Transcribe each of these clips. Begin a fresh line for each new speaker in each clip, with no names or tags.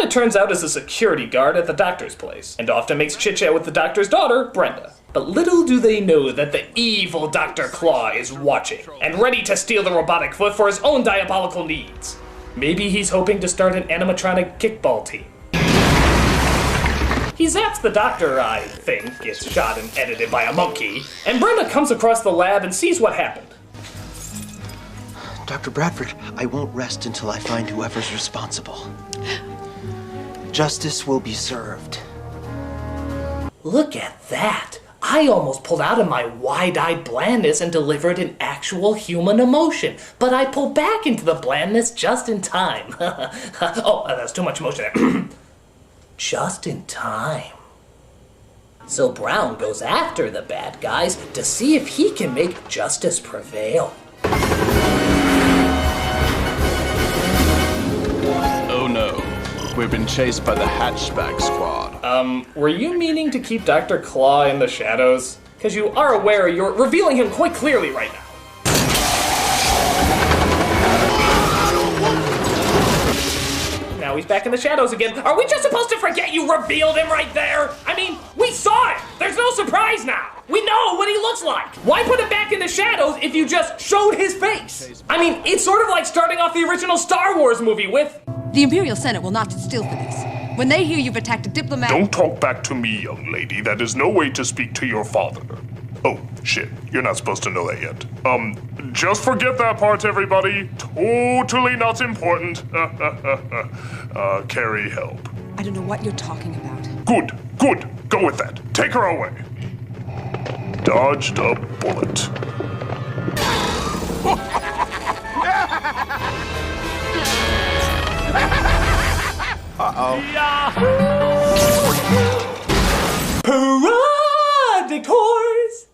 Brenda turns out as a security guard at the doctor's place, and often makes chit-chat with the doctor's daughter, Brenda. But little do they know that the evil Dr. Claw is watching, and ready to steal the robotic foot for his own diabolical needs. Maybe he's hoping to start an animatronic kickball team. He zaps the doctor, I think, gets shot and edited by a monkey, and Brenda comes across the lab and sees what happened.
Dr. Bradford, I won't rest until I find whoever's responsible. Justice will be served.
Look at that! I almost pulled out of my wide-eyed blandness and delivered an actual human emotion, but I pulled back into the blandness just in time. Oh, that's too much emotion there. Just in time. So Brown goes after the bad guys to see if he can make justice prevail.
Oh no, we've been chased by the Hatchback Squad.
Were you meaning to keep Dr. Claw in the shadows? Because you are aware you're revealing him quite clearly right now. Now he's back in the shadows again. Are we just supposed to forget you revealed him right there? I mean, we saw it! There's no surprise now! We know what he looks like! Why put him back in the shadows if you just showed his face? I mean, it's sort of like starting off the original Star Wars movie with...
The Imperial Senate will not sit still for this. When they hear you've attacked a diplomat...
Don't talk back to me, young lady. That is no way to speak to your father. Oh, shit. You're not supposed to know that yet. Just forget that part, everybody. Totally not important. Carrie, help.
I don't know what you're talking about.
Good. Go with that. Take her away. Dodged a bullet.
Uh-oh.
Hurrah! Victors!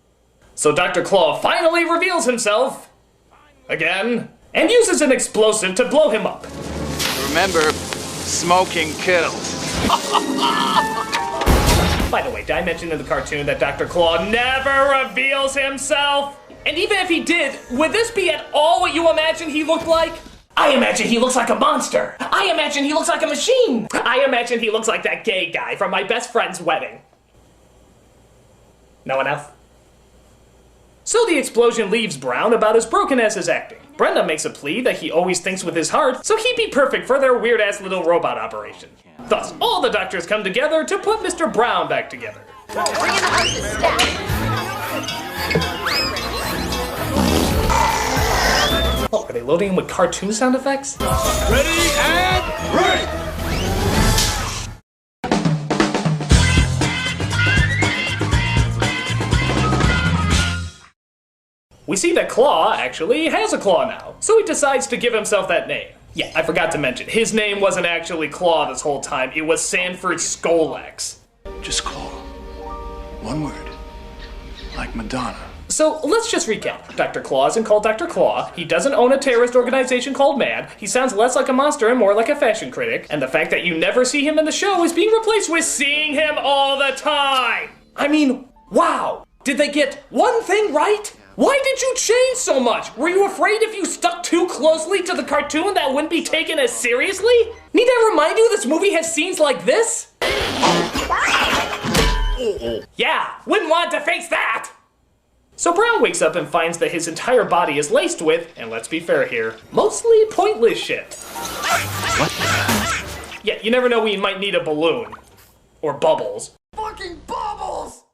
So Dr. Claw finally reveals himself, again, and uses an explosive to blow him up.
Remember, smoking kills.
By the way, did I mention in the cartoon that Dr. Claw never reveals himself? And even if he did, would this be at all what you imagine he looked like? I imagine he looks like a monster. I imagine he looks like a machine. I imagine he looks like that gay guy from my best friend's wedding. No one else? So the explosion leaves Brown about as broken as his acting. Brenda makes a plea that he always thinks with his heart, so he'd be perfect for their weird-ass little robot operation. Thus, all the doctors come together to put Mr. Brown back together.
Bring in the hostess staff.
Oh, are they loading him with cartoon sound effects?
Ready and break!
We see that Claw actually has a claw now, so he decides to give himself that name. Yeah, I forgot to mention, his name wasn't actually Claw this whole time, it was Sanford Skolex.
Just Claw. One word. Like Madonna.
So let's just recap. Dr. Claw isn't called Dr. Claw, he doesn't own a terrorist organization called MAD, he sounds less like a monster and more like a fashion critic, and the fact that you never see him in the show is being replaced with seeing him all the time! I mean, wow! Did they get one thing right? Why did you change so much? Were you afraid if you stuck too closely to the cartoon that wouldn't be taken as seriously? Need I remind you this movie has scenes like this? Yeah, wouldn't want to face that! So Brown wakes up and finds that his entire body is laced with, and let's be fair here, mostly pointless shit.
What?
Yeah, you never know when you might need a balloon. Or bubbles.
Fucking bubbles!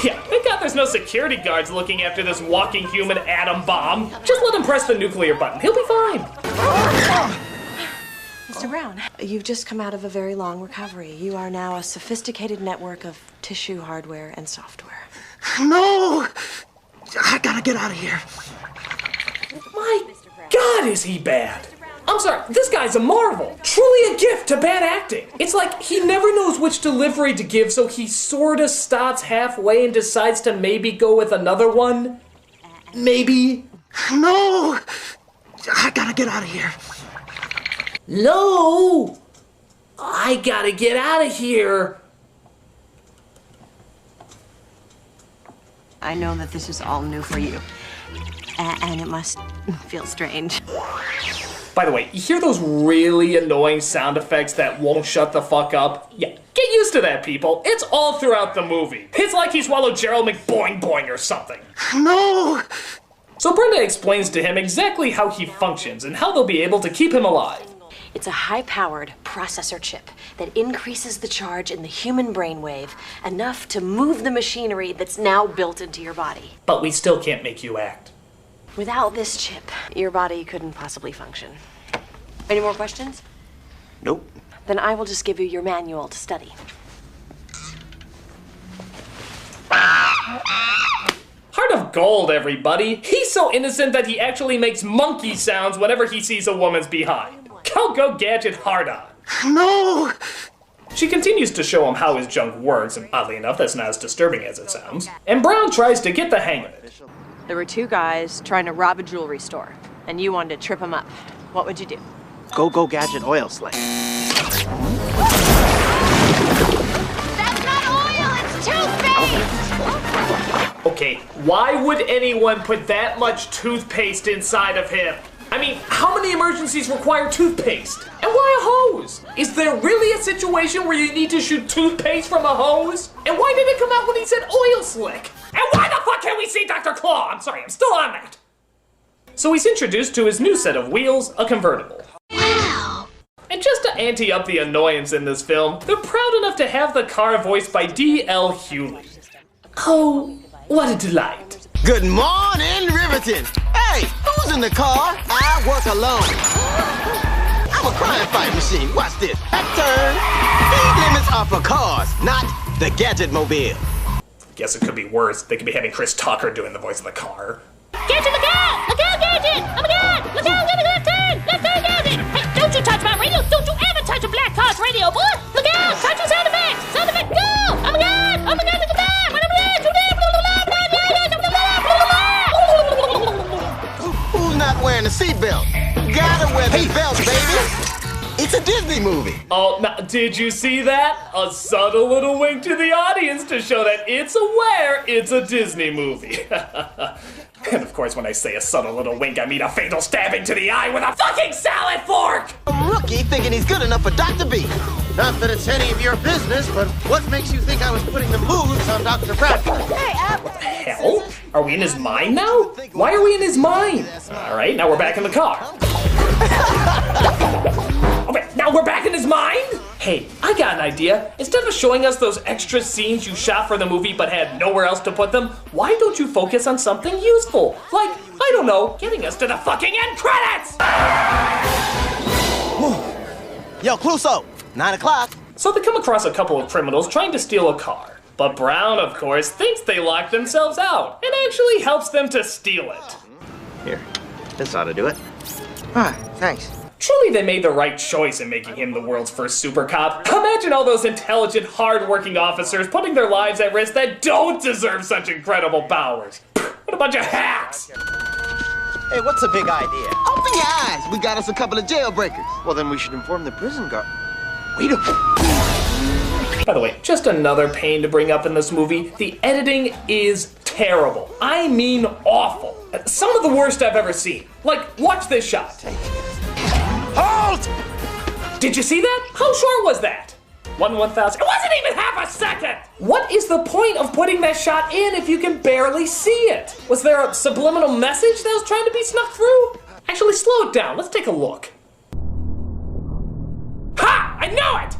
Yeah, thank God there's no security guards looking after this walking human atom bomb. Just let him press the nuclear button, he'll be fine.
Mr. Brown, you've just come out of a very long recovery. You are now a sophisticated network of tissue hardware and software.
No! I gotta get out of here.
My God, is he bad? I'm sorry, this guy's a marvel. Truly a gift to bad acting. It's like he never knows which delivery to give, so he sorta stops halfway and decides to maybe go with another one. Maybe.
No! I gotta get out of here.
No! I gotta get out of here.
I know that this is all new for you, and it must feel strange.
By the way, you hear those really annoying sound effects that won't shut the fuck up? Yeah, get used to that, people. It's all throughout the movie. It's like he swallowed Gerald McBoing Boing or something.
No!
So Brenda explains to him exactly how he functions and how they'll be able to keep him alive.
It's a high-powered processor chip that increases the charge in the human brainwave enough to move the machinery that's now built into your body.
But we still can't make you act.
Without this chip, your body couldn't possibly function. Any more questions?
Nope.
Then I will just give you your manual to study.
Heart of gold, everybody. He's so innocent that he actually makes monkey sounds whenever he sees a woman's behind. Go Gadget hard on.
No!
She continues to show him how his junk works, and oddly enough, that's not as disturbing as it sounds. And Brown tries to get the hang of it.
There were two guys trying to rob a jewelry store, and you wanted to trip them up. What would you do?
Go Gadget oil slick.
That's not oil, it's toothpaste!
Okay, why would anyone put that much toothpaste inside of him? I mean, how many emergencies require toothpaste? And why a hose? Is there really a situation where you need to shoot toothpaste from a hose? And why did it come out when he said oil slick? And why the fuck can't we see Dr. Claw? I'm sorry, I'm still on that. So he's introduced to his new set of wheels, a convertible.
Wow!
And just to ante up the annoyance in this film, they're proud enough to have the car voiced by D.L. Hewley. Oh, what a delight.
Good morning, Riverton. Hey, who's in the car? I work alone. I'm a crime fight machine. Watch this. That turn. Speed limits are for cars, not the Gadget mobile.
Guess it could be worse. They could be having Chris Tucker doing the voice of the car.
Gadget, look out! Look out, Gadget! Oh my god! Look out! Left turn! Left turn, Gadget! Hey, don't you touch my radio! Don't you ever touch a black car's radio, boy! Look out! Touch your sound effects! Sound effects, go! Oh my god! Oh my god, look at that!
Who's not wearing a seatbelt? Gotta wear the belt, baby. It's a Disney movie.
Oh, now, did you see that? A subtle little wink to the audience to show that it's aware it's a Disney movie. And of course, when I say a subtle little wink, I mean a fatal stabbing to the eye with a fucking salad fork!
A rookie thinking he's good enough for Dr. B. Not that it's any of your business, but what makes you think I was putting the moves on Dr. Bradford?
What the hell? Are we in his mind now? Why are we in his mind? Alright, now we're back in the car. Okay, now we're back in his mind? Hey, I got an idea. Instead of showing us those extra scenes you shot for the movie but had nowhere else to put them, why don't you focus on something useful? Like, I don't know, getting us to the fucking end credits!
Yo, Clouseau, 9 o'clock.
So they come across a couple of criminals trying to steal a car. But Brown, of course, thinks they locked themselves out and actually helps them to steal it.
Here, this ought to do it. Ah, thanks.
Truly, they made the right choice in making him the world's first super cop. Imagine all those intelligent, hard-working officers putting their lives at risk that don't deserve such incredible powers. What a bunch of hacks!
Hey, what's a big idea? Open your eyes. We got us a couple of jailbreakers. Well, then we should inform the prison guard. Wait a minute.
By the way, just another pain to bring up in this movie. The editing is terrible. I mean awful. Some of the worst I've ever seen. Like, watch this shot.
Halt!
Did you see that? How short was that? 1/1000. It wasn't even half a second! What is the point of putting that shot in if you can barely see it? Was there a subliminal message that was trying to be snuck through? Actually, slow it down. Let's take a look. Ha! I know it!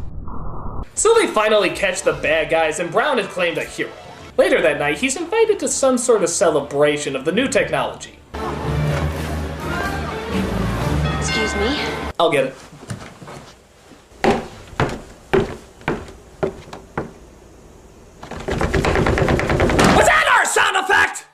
So they finally catch the bad guys, and Brown is claimed a hero. Later that night, he's invited to some sort of celebration of the new technology.
Excuse me?
I'll get it. Was that our sound effect?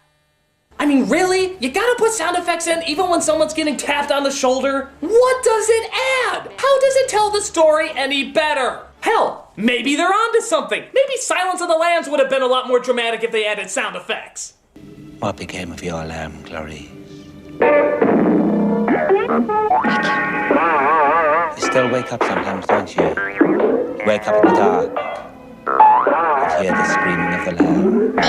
I mean, really? You gotta put sound effects in even when someone's getting tapped on the shoulder? What does it add? How does it tell the story any better? Hell, maybe they're onto something. Maybe Silence of the Lambs would have been a lot more dramatic if they added sound effects.
What became of your lamb, Clarice? You still wake up sometimes, don't you? Wake up in the dark and hear the screaming of the lamb.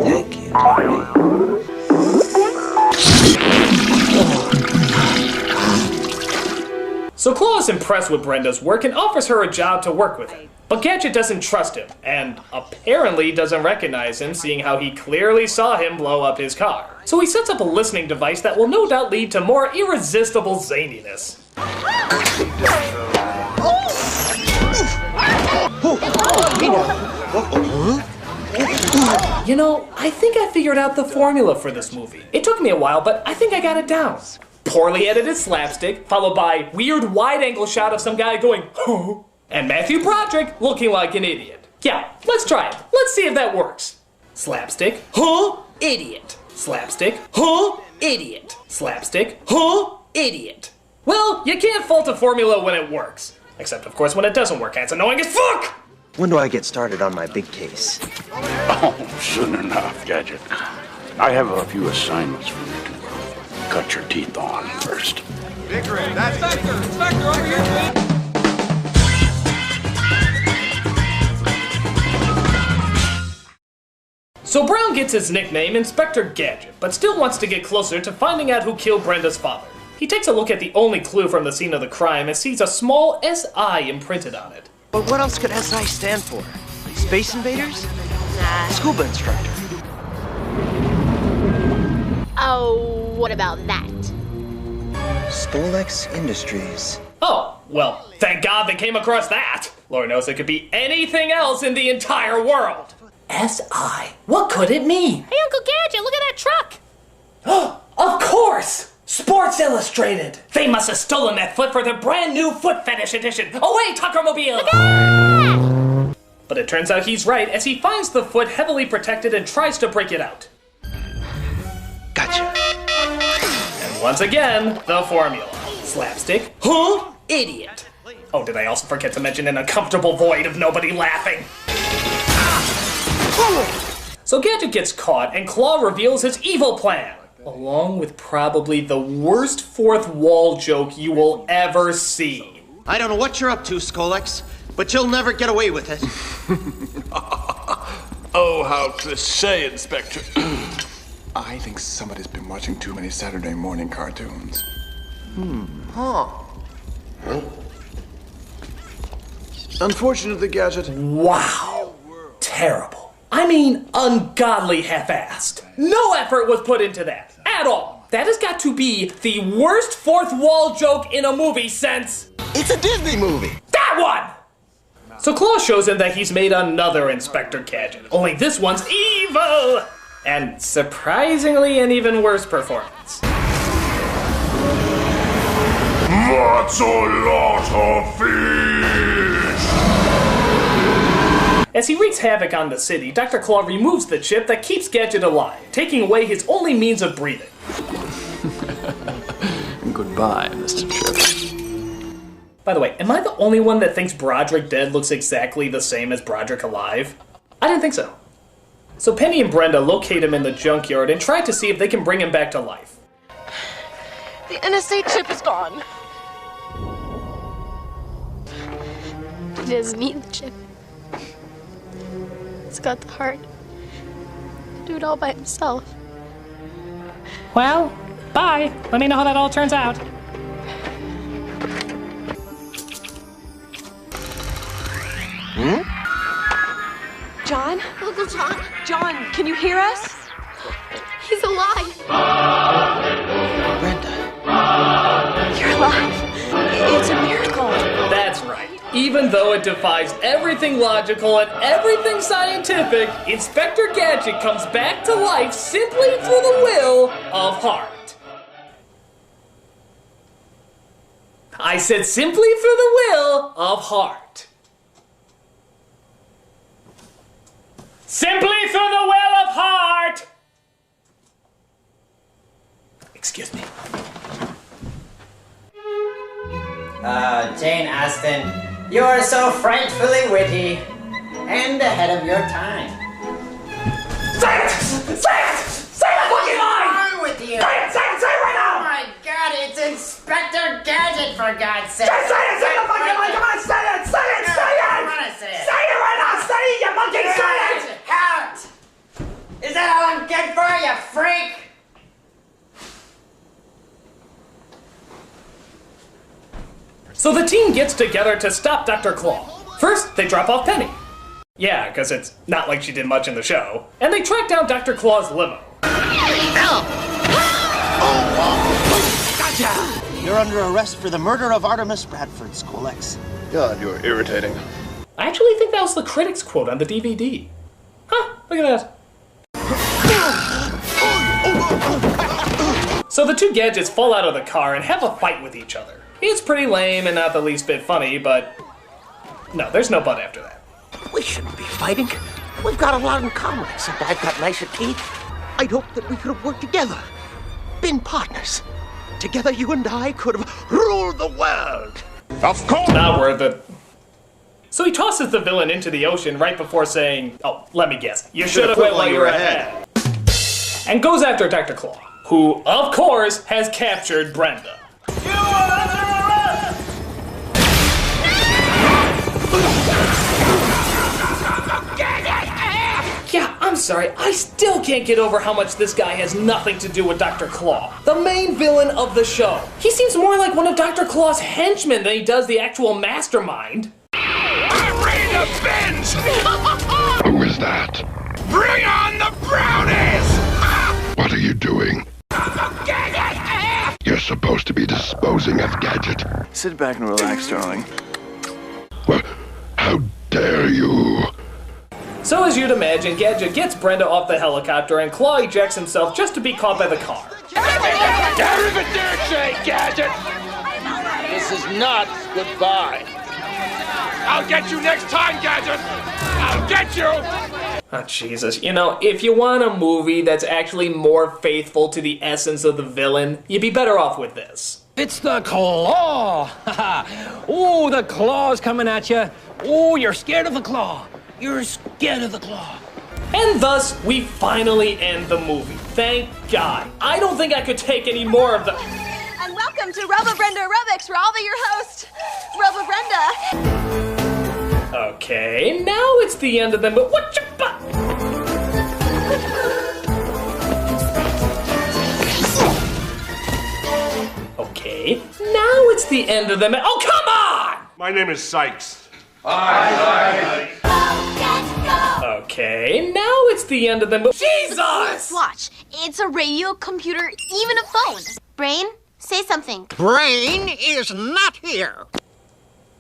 Thank you, Clarice.
So Claw is impressed with Brenda's work and offers her a job to work with him. But Gadget doesn't trust him, and apparently doesn't recognize him, seeing how he clearly saw him blow up his car. So he sets up a listening device that will no doubt lead to more irresistible zaniness. You know, I think I figured out the formula for this movie. It took me a while, but I think I got it down. Poorly edited slapstick, followed by weird wide-angle shot of some guy going, "Huh?" and Matthew Broderick looking like an idiot. Yeah, let's try it. Let's see if that works. Slapstick, huh? Idiot. Slapstick, huh? Idiot. Slapstick, huh? Idiot. Well, you can't fault a formula when it works. Except, of course, when it doesn't work, and it's annoying as fuck!
When do I get started on my big case?
Oh, soon enough, Gadget. I have a few assignments for you to cut your teeth on first.
Big Red, that's Inspector over here!
So Brown gets his nickname Inspector Gadget, but still wants to get closer to finding out who killed Brenda's father. He takes a look at the only clue from the scene of the crime and sees a small SI imprinted on it.
But what else could SI stand for? Space Invaders? Nah. Scuba Instructor.
Oh, what about that?
Stolex Industries.
Oh, well, thank God they came across that. Lord knows it could be anything else in the entire world. SI, what could it mean?
Hey, Uncle Gadget, look at that truck!
Of course! Sports Illustrated! They must have stolen that foot for their brand new Foot Fetish edition! Oh wait, Tuckermobile! But it turns out he's right as he finds the foot heavily protected and tries to break it out.
Gotcha.
And once again, the formula. Slapstick, huh? Idiot. Oh, did I also forget to mention an uncomfortable void of nobody laughing? So Gadget gets caught and Claw reveals his evil plan. Along with probably the worst fourth wall joke you will ever see.
I don't know what you're up to, Skolex, but you'll never get away with it.
Oh, how cliche, Inspector. I think somebody's been watching too many Saturday morning cartoons. Unfortunately, Gadget.
Wow. Terrible. I mean, ungodly half-assed. No effort was put into that, at all. That has got to be the worst fourth wall joke in a movie since...
It's a Disney movie.
That one! So Claw shows him that he's made another Inspector Gadget, only this one's evil! And surprisingly an even worse performance.
That's a lot of fish!
As he wreaks havoc on the city, Dr. Claw removes the chip that keeps Gadget alive, taking away his only means of breathing.
Goodbye, Mr. Chip.
By the way, am I the only one that thinks Broderick dead looks exactly the same as Broderick alive? I didn't think so. So Penny and Brenda locate him in the junkyard and try to see if they can bring him back to life.
The NSA chip is gone.
He doesn't need the chip. He's got the heart to do it all by himself.
Well, bye. Let me know how that all turns out.
John?
Uncle John?
John, can you hear us?
He's alive.
Brenda.
You're alive. It's a miracle.
That's right. Even though it defies everything logical and everything scientific, Inspector Gadget comes back to life simply through the will of heart. I said simply through the will of heart. Simply through the will of heart! Excuse me.
Jane Austen, you are so frightfully witty and ahead of your time.
Say it! Say it! Say the fucking line!
What's wrong with you?
Say it! Say it! Say it right now!
Oh my God, it's Inspector Gadget, for God's sake!
Just say it! Say the fucking line! Come on, say it! Say it!
No,
Say it!
I want to say it.
Say it right now! Say it, you monkey! Say it!
Out! Is that all I'm good for, you freak?
So the team gets together to stop Dr. Claw. First, they drop off Penny. Yeah, because it's not like she did much in the show. And they track down Dr. Claw's limo.
Gotcha! You're under arrest for the murder of Artemis Bradford, Skolex.
God, you're irritating.
I actually think that was the Critic's quote on the DVD. Huh, look at that. So the two Gadgets fall out of the car and have a fight with each other. It's pretty lame and not the least bit funny, but no, there's no but after that.
We shouldn't be fighting. We've got a lot in common, except I've got nicer teeth. I'd hoped that we could have worked together. Been partners. Together you and I could have ruled the world.
Of course!
Not worth it. So he tosses the villain into the ocean right before saying, oh, let me guess, you should have quit while you were ahead. And goes after Dr. Claw, who, of course, has captured Brenda. You are under arrest! Yeah, I'm sorry, I still can't get over how much this guy has nothing to do with Dr. Claw, the main villain of the show. He seems more like one of Dr. Claw's henchmen than he does the actual mastermind.
I'm ready to binge!
Who is that?
Bring on the brownies!
What are you doing? You're supposed to be disposing of Gadget.
Sit back and relax, darling.
Well, how dare you?
So as you'd imagine, Gadget gets Brenda off the helicopter and Claw ejects himself just to be caught by the car.
Get rid of the dirt shade, Gadget!
This is not goodbye.
I'll get you next time, Gadget! I'll get you!
Oh, Jesus. You know, if you want a movie that's actually more faithful to the essence of the villain, you'd be better off with this.
It's the Claw! Oh, the Claw's coming at you. Oh, you're scared of the Claw. You're scared of the Claw.
And thus, we finally end the movie. Thank God. I don't think I could take any more of the...
And welcome to Robo Brenda Aerobics, where I'll be your host, Robo Brenda.
Okay, now it's the end of the movie. What you butt? Okay, now it's the end of the oh, come on!
My name is Sykes.
Hi.
Okay, now it's the end of the movie. Jesus!
Watch. It's a radio, computer, even a phone. Brain, say something.
Brain is not here.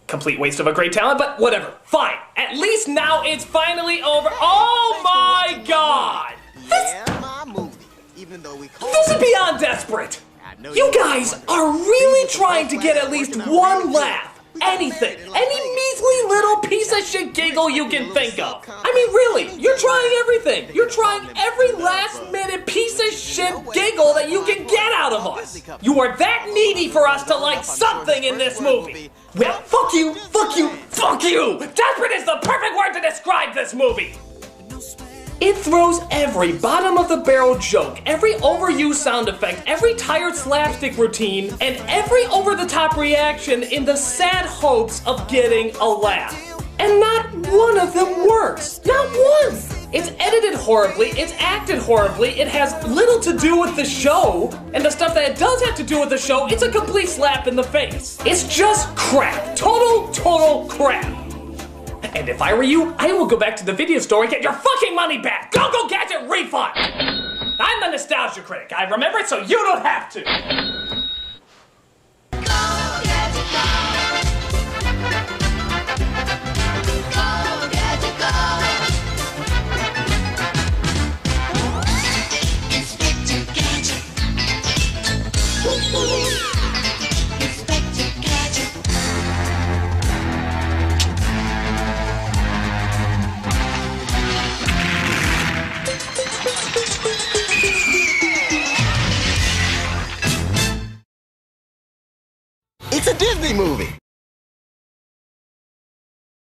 Complete waste of a great talent, but whatever. Fine. At least now it's finally over. Oh my God! This is beyond desperate. You guys are really trying to get at least one laugh. Anything. Any measly little piece of shit giggle you can think of. I mean, really, you're trying everything. You're trying every last minute piece of shit giggle that you can get out of us. You are that needy for us to like something in this movie. Well, fuck you, fuck you, fuck you. Desperate is the perfect word to describe this movie. It throws every bottom-of-the-barrel joke, every overused sound effect, every tired slapstick routine, and every over-the-top reaction in the sad hopes of getting a laugh. And not one of them works. Not one! It's edited horribly, it's acted horribly, it has little to do with the show, and the stuff that it does have to do with the show, it's a complete slap in the face. It's just crap. Total crap. And if I were you, I will go back to the video store and get your fucking money back! Go Gadget refund! I'm the Nostalgia Critic. I remember it so you don't have to!